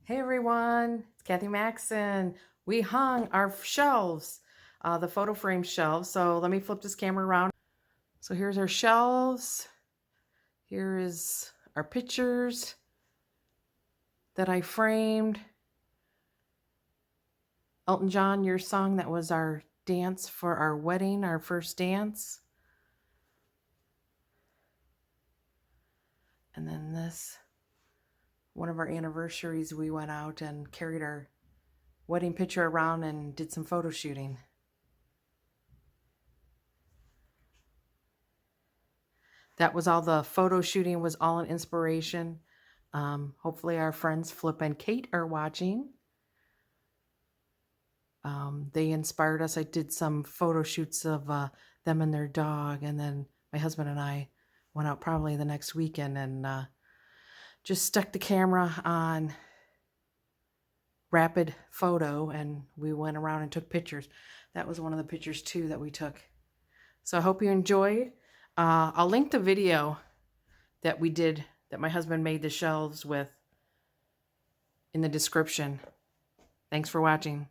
Hey everyone, it's Kathy Maxon. We hung our shelves, the photo frame shelves. So let me flip this camera around. So here's our shelves. Here is our pictures that I framed. Elton John, your song, that was our dance for our wedding, our first dance. And then this, one of our anniversaries, we went out and carried our wedding picture around and did some photo shooting. That was all, the photo shooting was all an inspiration. Hopefully our friends Flip and Kate are watching. They inspired us. I did some photo shoots of them and their dog, and then my husband and I went out probably the next weekend and just stuck the camera on rapid photo, and we went around and took pictures. That was one of the pictures too that we took. So I hope you enjoyed. I'll link the video that we did, that my husband made the shelves with, in the description. Thanks for watching.